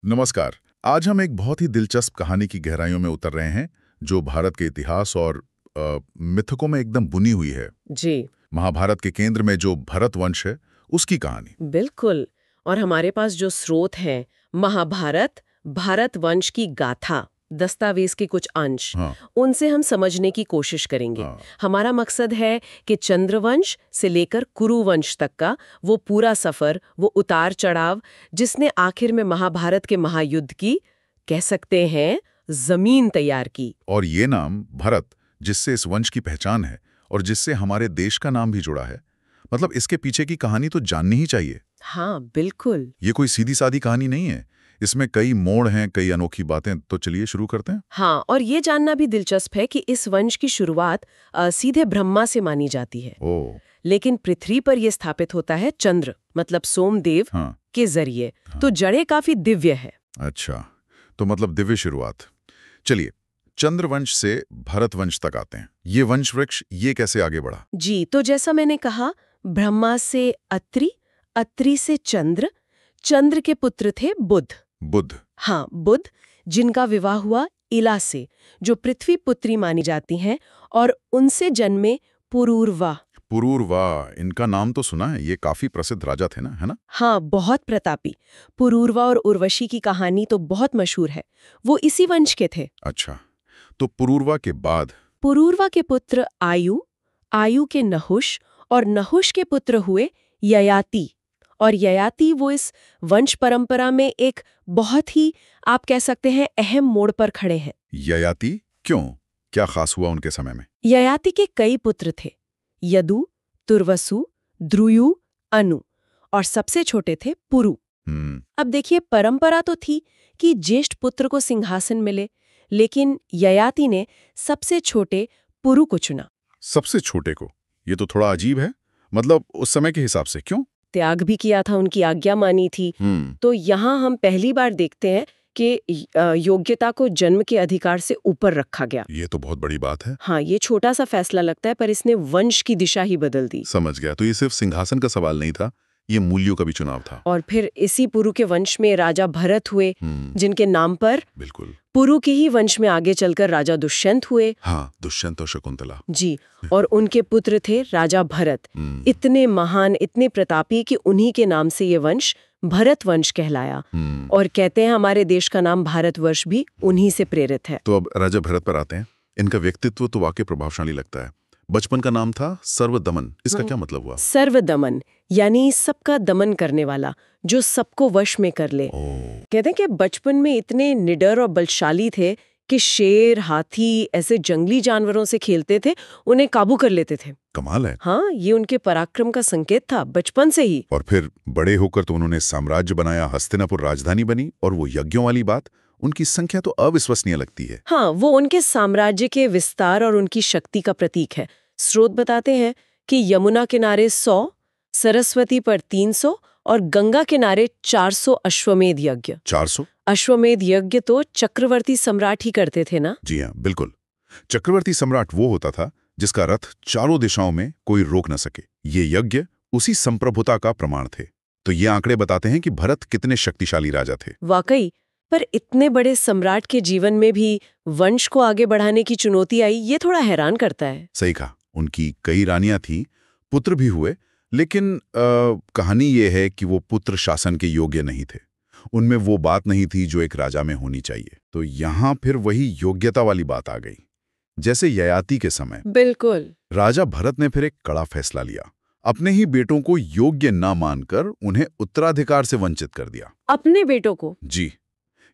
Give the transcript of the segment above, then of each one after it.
नमस्कार। आज हम एक बहुत ही दिलचस्प कहानी की गहराइयों में उतर रहे हैं जो भारत के इतिहास और मिथकों में एकदम बुनी हुई है। जी महाभारत के केंद्र में जो भरत वंश है उसकी कहानी। बिल्कुल। और हमारे पास जो स्रोत हैं, महाभारत, भारत वंश की गाथा, दस्तावेज के कुछ अंश, हाँ। उनसे हम समझने की कोशिश करेंगे। हाँ। हमारा मकसद है कि चंद्रवंश से लेकर कुरुवंश तक का वो पूरा सफर, वो उतार चढ़ाव, जिसने आखिर में महाभारत के महायुद्ध की, कह सकते हैं, जमीन तैयार की। और ये नाम भरत, जिससे इस वंश की पहचान है और जिससे हमारे देश का नाम भी जुड़ा है, मतलब इसके पीछे की कहानी तो जाननी ही चाहिए। हाँ बिल्कुल। ये कोई सीधी सादी कहानी नहीं है, इसमें कई मोड़ हैं, कई अनोखी बातें। तो चलिए शुरू करते हैं। हाँ, और ये जानना भी दिलचस्प है कि इस वंश की शुरुआत सीधे ब्रह्मा से मानी जाती है, ओह। लेकिन पृथ्वी पर यह स्थापित होता है चंद्र मतलब सोमदेव हाँ। के जरिए। हाँ। तो जड़ें काफी दिव्य है। अच्छा, तो मतलब दिव्य शुरुआत। चलिए, चंद्रवंश से भरतवंश तक आते हैं। ये वंश वृक्ष ये कैसे आगे बढ़ा? जी, तो जैसा मैंने कहा, ब्रह्मा से अत्रि, अत्रि से चंद्र, चंद्र के पुत्र थे बुध। बुध। हाँ, बुध, जिनका विवाह हुआ इला से, जो पृथ्वी पुत्री मानी जाती हैं, और उनसे जन्मे पुरूरवा। पुरूरवा, इनका नाम तो सुना है, ये काफी प्रसिद्ध राजा थे ना, है ना? हाँ, बहुत प्रतापी। पुरूरवा और उर्वशी की कहानी तो बहुत मशहूर है। वो इसी वंश के थे। अच्छा, तो पुरूरवा के बाद? पुरूरवा के पुत्र आयु, आयु के नहुष, और नहुष के पुत्र हुए ययाति। और ययाति वो इस वंश परंपरा में एक बहुत ही, आप कह सकते हैं, अहम मोड़ पर खड़े हैं। ययाति क्यों? क्या खास हुआ उनके समय में? ययाति के कई पुत्र थे, यदु, तुर्वसु, द्रुयु, अनु, और सबसे छोटे थे पुरु। अब देखिए, परंपरा तो थी कि ज्येष्ठ पुत्र को सिंहासन मिले, लेकिन ययाति ने सबसे छोटे पुरु को चुना। सबसे छोटे को? ये तो थोड़ा अजीब है। मतलब उस समय के हिसाब से क्यों? त्याग भी किया था, उनकी आज्ञा मानी थी। तो यहाँ हम पहली बार देखते हैं कि योग्यता को जन्म के अधिकार से ऊपर रखा गया। ये तो बहुत बड़ी बात है। हाँ, ये छोटा सा फैसला लगता है, पर इसने वंश की दिशा ही बदल दी। समझ गया। तो ये सिर्फ सिंहासन का सवाल नहीं था, ये मूल्यों का भी चुनाव था। और फिर इसी पुरु के वंश में राजा भरत हुए, जिनके नाम पर बिल्कुल पुरु के ही वंश में आगे चलकर राजा दुष्यंत हुए। हाँ, दुष्यंत और शकुंतला। जी, और उनके पुत्र थे राजा भरत, इतने महान, इतने प्रतापी कि उन्हीं के नाम से ये वंश भरत वंश कहलाया। और कहते हैं हमारे देश का नाम भारतवर्ष भी उन्हीं से प्रेरित है। तो अब राजा भरत पर आते हैं। इनका व्यक्तित्व तो वाकई प्रभावशाली लगता है। बचपन का नाम था सर्वदमन, इसका क्या मतलब हुआ? सर्वदमन यानी सबका दमन करने वाला, जो सबको वश में कर ले। कहते हैं कि बचपन में इतने निडर और बलशाली थे कि शेर, हाथी, ऐसे जंगली जानवरों से खेलते थे, उन्हें काबू कर लेते थे। कमाल है। हाँ, ये उनके पराक्रम का संकेत था बचपन से ही। और फिर बड़े होकर तो उन्होंने साम्राज्य बनाया, हस्तिनापुर राजधानी बनी, और वो यज्ञों वाली बात, उनकी संख्या तो अविश्वसनीय लगती है। हाँ, वो उनके साम्राज्य के विस्तार और उनकी शक्ति का प्रतीक है। स्रोत बताते हैं कि यमुना किनारे 100, सरस्वती पर 300 और गंगा किनारे 400 अश्वमेध यज्ञ। 400? अश्वमेध यज्ञ तो चक्रवर्ती सम्राट ही करते थे ना? जी हाँ, बिल्कुल। चक्रवर्ती सम्राट वो होता था जिसका रथ चारों दिशाओं में कोई रोक न सके। ये यज्ञ उसी संप्रभुता का प्रमाण थे। तो ये आंकड़े बताते हैं कि भरत कितने शक्तिशाली राजा थे। वाकई, पर इतने बड़े सम्राट के जीवन में भी वंश को आगे बढ़ाने की चुनौती आई, ये थोड़ा हैरान करता है। सही कहा। उनकी कई रानियां थी, पुत्र भी हुए, लेकिन कहानी ये है कि वो पुत्र शासन के योग्य नहीं थे। उनमें वो बात नहीं थी जो एक राजा में होनी चाहिए। तो यहाँ फिर वही योग्यता वाली बात आ गई, जैसे ययाति के समय। बिल्कुल। राजा भरत ने फिर एक कड़ा फैसला लिया। अपने ही बेटों को योग्य न मानकर उन्हें उत्तराधिकार से वंचित कर दिया। अपने बेटों को? जी।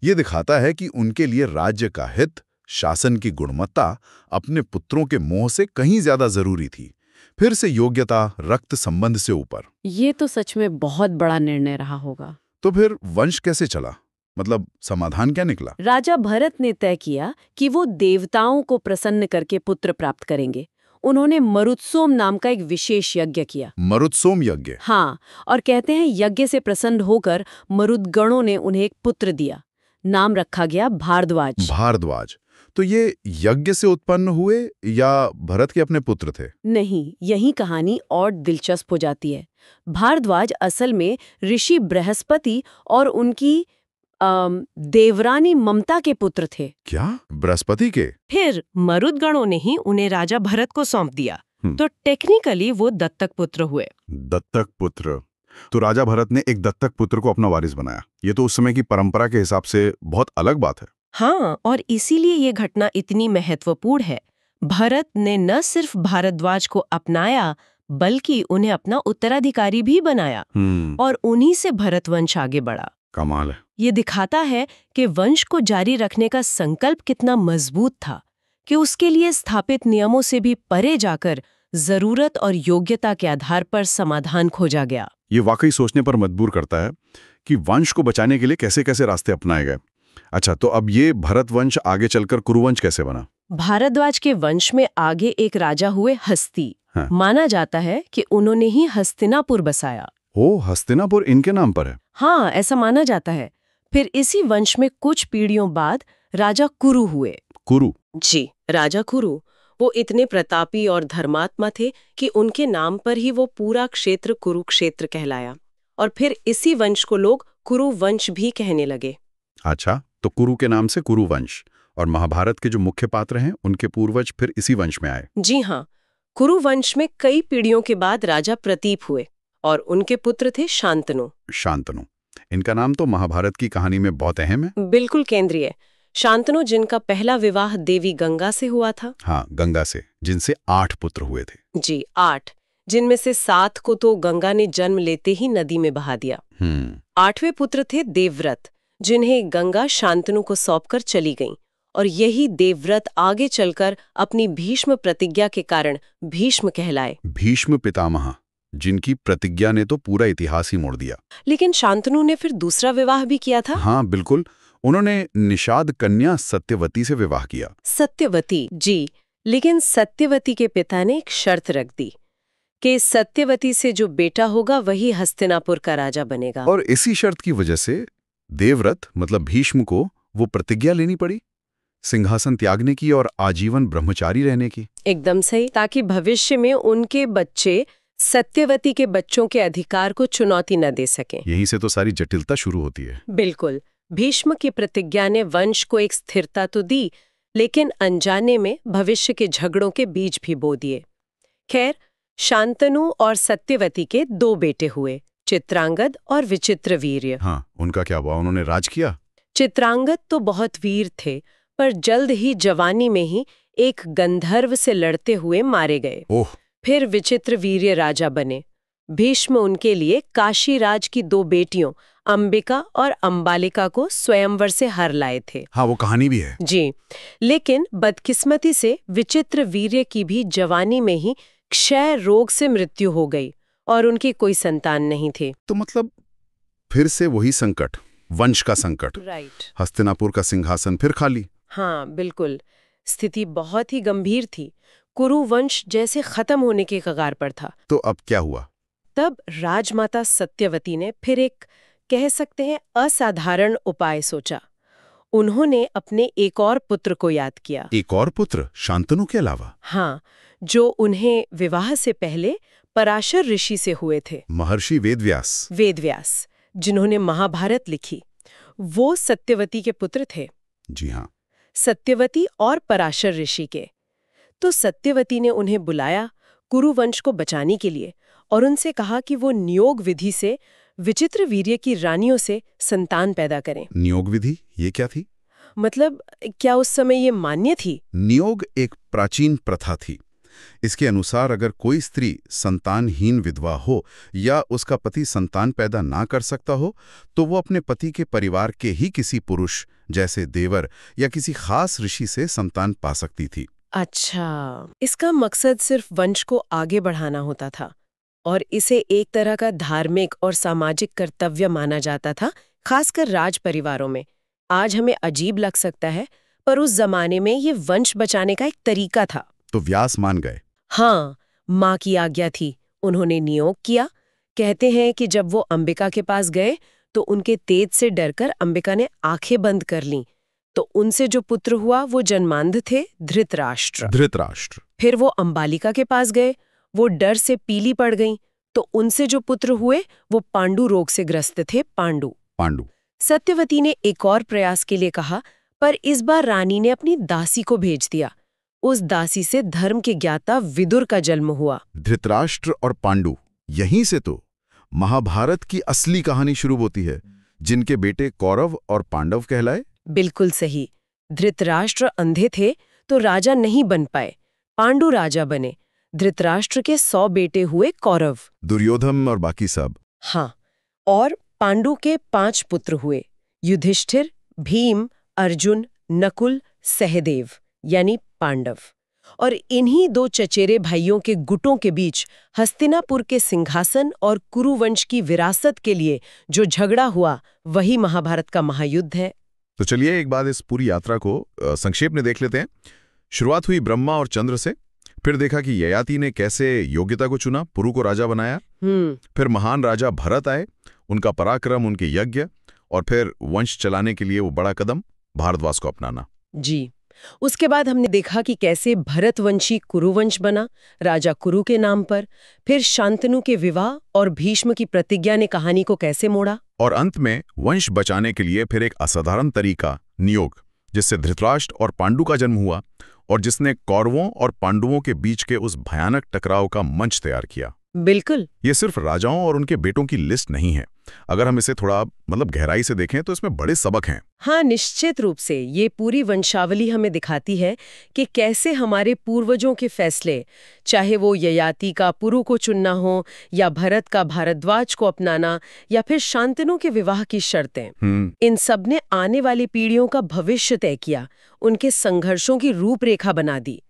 ये दिखाता है कि उनके लिए राज्य का हित, शासन की गुणवत्ता अपने पुत्रों के मोह से कहीं ज्यादा जरूरी थी। फिर से योग्यता रक्त संबंध से ऊपर। ये तो सच में बहुत बड़ा निर्णय रहा होगा। तो फिर वंश कैसे चला? मतलब समाधान क्या निकला? राजा भरत ने तय किया कि वो देवताओं को प्रसन्न करके पुत्र प्राप्त करेंगे। उन्होंने मरुत्सोम नाम का एक विशेष यज्ञ किया। मरुत्सोम यज्ञ? हाँ, और कहते हैं यज्ञ से प्रसन्न होकर मरुदगणों ने उन्हें एक पुत्र दिया। नाम रखा गया भारद्वाज। भारद्वाज। तो ये यज्ञ से उत्पन्न हुए या भरत के अपने पुत्र थे? नहीं, यही कहानी और दिलचस्प हो जाती है। भारद्वाज असल में ऋषि बृहस्पति और उनकी देवरानी ममता के पुत्र थे। क्या? बृहस्पति के? फिर मरुदगणों ने ही उन्हें राजा भरत को सौंप दिया, तो टेक्निकली वो दत्तक पुत्र हुए। दत्तक पुत्र? तो राजा भरत ने एक दत्तक पुत्र को अपना वारिस बनाया। ये तो उस समय की परंपरा के हिसाब से बहुत अलग बात है। हाँ, और इसीलिए ये घटना इतनी महत्वपूर्ण है। भरत ने न सिर्फ भारद्वाज को अपनाया बल्कि उन्हें अपना उत्तराधिकारी भी बनाया और उन्हीं से भरत वंश आगे बढ़ा। कमाल है। ये दिखाता है कि वंश को जारी रखने का संकल्प कितना मजबूत था कि उसके लिए स्थापित नियमों से भी परे जाकर जरूरत और योग्यता के आधार पर समाधान खोजा गया। ये वाकई सोचने पर मजबूर करता है कि वंश को बचाने के लिए कैसे कैसे रास्ते अपनाए गए। अच्छा, तो अब ये भरत वंश आगे चलकर कुरुवंश कैसे बना? भारद्वाज के वंश में आगे एक राजा हुए हस्ती। हाँ। माना जाता है कि उन्होंने ही हस्तिनापुर बसाया। ओ, हस्तिनापुर इनके नाम पर है? हाँ, ऐसा माना जाता है। फिर इसी वंश में कुछ पीढ़ियों बाद राजा कुरु हुए। कुरु? जी, राजा कुरु। वो इतने प्रतापी और धर्मात्मा थे कि उनके नाम पर ही वो पूरा क्षेत्र कुरुक्षेत्र कहलाया, और फिर इसी वंश को लोग कुरु वंश भी कहने लगे। अच्छा, तो कुरु के नाम से कुरुवंश, और महाभारत के जो मुख्य पात्र हैं उनके पूर्वज फिर इसी वंश में आए। जी हाँ, कुरु वंश में कई पीढ़ियों के बाद राजा प्रतीप हुए और उनके पुत्र थे शांतनु। शांतनु, इनका नाम तो महाभारत की कहानी में बहुत अहम है। बिल्कुल केंद्रीय। शांतनु जिनका पहला विवाह देवी गंगा से हुआ था। हाँ, गंगा से, जिनसे 8 पुत्र हुए थे। जी, 8, जिनमें से 7 को तो गंगा ने जन्म लेते ही नदी में बहा दिया। 8वें पुत्र थे देवव्रत, जिन्हें गंगा शांतनु को सौंपकर चली गईं, और यही देवव्रत आगे चलकर अपनी भीष्म प्रतिज्ञा के कारण भीष्म कहलाए। भीष्म पितामह, जिनकी प्रतिज्ञा ने तो पूरा इतिहास ही मोड़ दिया। लेकिन शांतनु ने फिर दूसरा विवाह भी किया था। हाँ बिल्कुल, उन्होंने निषाद कन्या सत्यवती से विवाह किया। सत्यवती? जी, लेकिन सत्यवती के पिता ने एक शर्त रख दी कि सत्यवती से जो बेटा होगा वही हस्तिनापुर का राजा बनेगा। और इसी शर्त की वजह से देवव्रत मतलब भीष्म को वो प्रतिज्ञा लेनी पड़ी, सिंहासन त्यागने की और आजीवन ब्रह्मचारी रहने की। एकदम सही, ताकि भविष्य में उनके बच्चे सत्यवती के बच्चों के अधिकार को चुनौती न दे सकें। यहीं से तो सारी जटिलता शुरू होती है। बिल्कुल, भीष्म की प्रतिज्ञा ने वंश को एक स्थिरता तो दी, लेकिन अनजाने में भविष्य के झगड़ों के बीज भी बो दिए। खैर, शांतनु और सत्यवती के 2 बेटे हुए, चित्रांगद और विचित्रवीर्य। हाँ, उनका क्या हुआ? उन्होंने राज किया? चित्रांगद तो बहुत वीर थे, पर जल्द ही जवानी में ही एक गंधर्व से लड़ते हुए मारे गए। ओह! फिर विचित्रवीर्य राजा बने। भीष्म उनके लिए काशीराज की 2 बेटियों अंबिका और अंबालिका को स्वयंवर से हर लाए थे। हाँ, वो कहानी भी है। जी, लेकिन बदकिस्मती से विचित्रवीर्य की भी जवानी में ही क्षय रोग से मृत्यु हो गई और उनकी कोई संतान नहीं थी। तो मतलब फिर से वही संकट, वंश का संकट। राइट। हस्तिनापुर का सिंहासन फिर खाली। हाँ बिल्कुल, स्थिति बहुत ही गंभीर थी। कुरु वंश जैसे खत्म होने के कगार पर था। तो अब क्या हुआ? तब राजमाता सत्यवती ने फिर एक, कह सकते हैं, असाधारण उपाय सोचा। उन्होंने अपने एक और पुत्र को याद किया। एक और पुत्र शांतनु के अलावा? हाँ, जो उन्हें विवाह से पहले पराशर ऋषि से हुए थे। महर्षि वेदव्यास? वेदव्यास, जिन्होंने महाभारत लिखी, वो सत्यवती के पुत्र थे। जी हाँ। सत्यवती और पराशर ऋषि के। तो सत्यवती ने उन्हें बुलाया कुरुवंश को बचाने के लिए और उनसे कहा कि वो नियोग विधि से विचित्रवीर्य की रानियों से संतान पैदा करें। नियोग विधि, ये क्या थी? मतलब क्या उस समय ये मान्य थी? नियोग एक प्राचीन प्रथा थी। इसके अनुसार अगर कोई स्त्री संतानहीन विधवा हो या उसका पति संतान पैदा ना कर सकता हो, तो वो अपने पति के परिवार के ही किसी पुरुष जैसे देवर या किसी खास ऋषि से संतान पा सकती थी। अच्छा, इसका मकसद सिर्फ वंश को आगे बढ़ाना होता था और इसे एक तरह का धार्मिक और सामाजिक कर्तव्य माना जाता था, खासकर राज परिवारों में। आज हमें अजीब लग सकता है, पर उस जमाने में ये वंश बचाने का एक तरीका था। तो व्यास मान गए? हाँ, माँ की आज्ञा थी, उन्होंने नियोग किया। कहते हैं कि जब वो अंबिका के पास गए तो उनके तेज से डरकर अंबिका ने आंखें बंद कर लीं, तो उनसे जो पुत्र हुआ वो जन्मांध थे, धृतराष्ट्र। धृतराष्ट्र। फिर वो अंबालिका के पास गए, वो डर से पीली पड़ गईं, तो उनसे जो पुत्र हुए वो पांडु रोग से ग्रस्त थे, पांडु। पांडु। सत्यवती ने एक और प्रयास के लिए कहा, पर इस बार रानी ने अपनी दासी को भेज दिया। उस दासी से धर्म के ज्ञाता विदुर का जन्म हुआ। धृतराष्ट्र और पांडु, यहीं से तो महाभारत की असली कहानी शुरू होती है, जिनके बेटे कौरव और पांडव कहलाए। बिल्कुल सही। धृतराष्ट्र अंधे थे तो राजा नहीं बन पाए, पांडु राजा बने। धृतराष्ट्र के 100 बेटे हुए कौरव, दुर्योधन और बाकी सब। हाँ, और पांडु के 5 पुत्र हुए, युधिष्ठिर, भीम, अर्जुन, नकुल, सहदेव, यानी पांडव। और इन्हीं 2 चचेरे भाइयों के गुटों के बीच हस्तिनापुर के सिंहासन और कुरुवंश की विरासत के लिए जो झगड़ा हुआ, वही महाभारत का महायुद्ध है। तो चलिए एक बार इस पूरी यात्रा को संक्षेप में देख लेते हैं। शुरुआत हुई ब्रह्मा और चंद्र से, फिर देखा कि ययाति ने कैसे योग्यता को चुना, पुरु को राजा बनाया। फिर महान राजा भरत आए, उनका पराक्रम, उनके यज्ञ, और फिर वंश चलाने के लिए वो बड़ा कदम, भारतवास को अपनाना। जी, उसके बाद हमने देखा कि कैसे भरतवंशी कुरुवंश बना, राजा कुरु के नाम पर। फिर शांतनु के विवाह और भीष्म की प्रतिज्ञा ने कहानी को कैसे मोड़ा। और अंत में वंश बचाने के लिए फिर एक असाधारण तरीका, नियोग, जिससे धृतराष्ट्र और पांडु का जन्म हुआ और जिसने कौरवों और पांडवों के बीच के उस भयानक टकराव का मंच तैयार किया। बिल्कुल। ये सिर्फ राजाओं और उनके बेटों की लिस्ट नहीं है। अगर हम इसे थोड़ा गहराई से देखें तो इसमें बड़े सबक हैं। हाँ, निश्चित रूप से ये पूरी वंशावली हमें दिखाती है कि कैसे हमारे पूर्वजों के फैसले, चाहे वो ययाति का पुरु को चुनना हो, या भरत का भारद्वाज को अपनाना, या फिर शांतनु के विवाह की शर्तें, इन सब ने आने वाली पीढ़ियों का भविष्य तय किया, उनके संघर्षों की रूपरेखा बना दी।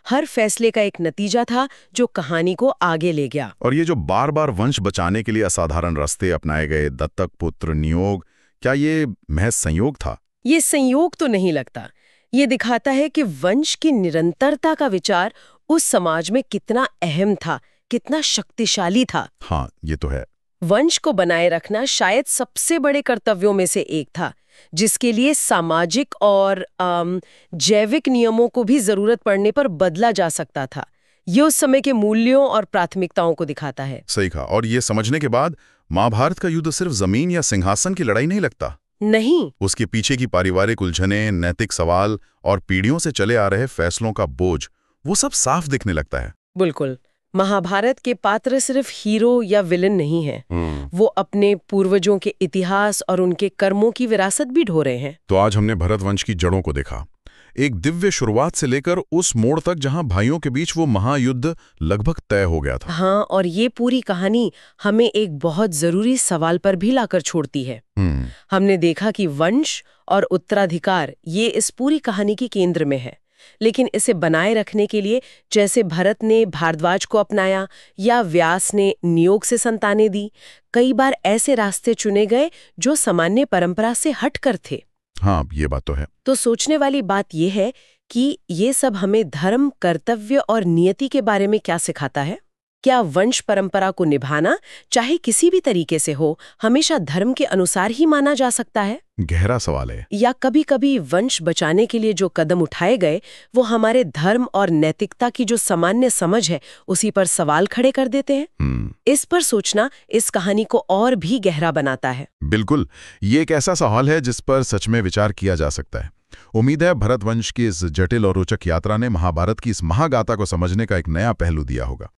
हर फैसले का एक नतीजा था जो कहानी को आगे ले गया। और ये जो बार बार वंश बचाने के लिए असाधारण रास्ते अपनाए गए, दत्तक पुत्र, नियोग, क्या ये महज संयोग था? ये संयोग तो नहीं लगता। ये दिखाता है कि वंश की निरंतरता का विचार उस समाज में कितना अहम था, कितना शक्तिशाली था। हाँ, ये तो है। वंश को बनाए रखना शायद सबसे बड़े कर्तव्यों में से एक था, जिसके लिए सामाजिक और जैविक नियमों को भी जरूरत पड़ने पर बदला जा सकता था। ये उस समय के मूल्यों और प्राथमिकताओं को दिखाता है। सही कहा। और ये समझने के बाद महाभारत का युद्ध सिर्फ जमीन या सिंहासन की लड़ाई नहीं लगता। नहीं, उसके पीछे की पारिवारिक उलझनें, नैतिक सवाल और पीढ़ियों से चले आ रहे फैसलों का बोझ, वो सब साफ दिखने लगता है। बिल्कुल। महाभारत के पात्र सिर्फ हीरो या विलन नहीं हैं। वो अपने पूर्वजों के इतिहास और उनके कर्मों की विरासत भी ढो रहे हैं। तो आज हमने भरतवंश की जड़ों को देखा, एक दिव्य शुरुआत से लेकर उस मोड़ तक जहां भाइयों के बीच वो महायुद्ध लगभग तय हो गया था। हाँ, और ये पूरी कहानी हमें एक बहुत जरूरी सवाल पर भी लाकर छोड़ती है। हमने देखा कि वंश और उत्तराधिकार ये इस पूरी कहानी के केंद्र में है, लेकिन इसे बनाए रखने के लिए जैसे भरत ने भारद्वाज को अपनाया या व्यास ने नियोग से संतानें दी, कई बार ऐसे रास्ते चुने गए जो सामान्य परंपरा से हटकर थे। हाँ, ये बात तो है। तो सोचने वाली बात यह है कि ये सब हमें धर्म, कर्तव्य और नियति के बारे में क्या सिखाता है। क्या वंश परंपरा को निभाना, चाहे किसी भी तरीके से हो, हमेशा धर्म के अनुसार ही माना जा सकता है? गहरा सवाल है। या कभी-कभी वंश बचाने के लिए जो कदम उठाए गए वो हमारे धर्म और नैतिकता की जो सामान्य समझ है उसी पर सवाल खड़े कर देते हैं। इस पर सोचना इस कहानी को और भी गहरा बनाता है। बिल्कुल, ये एक ऐसा सवाल है जिस पर सच में विचार किया जा सकता है। उम्मीद है भरतवंश की इस जटिल और रोचक यात्रा ने महाभारत की इस महागाथा को समझने का एक नया पहलू दिया होगा।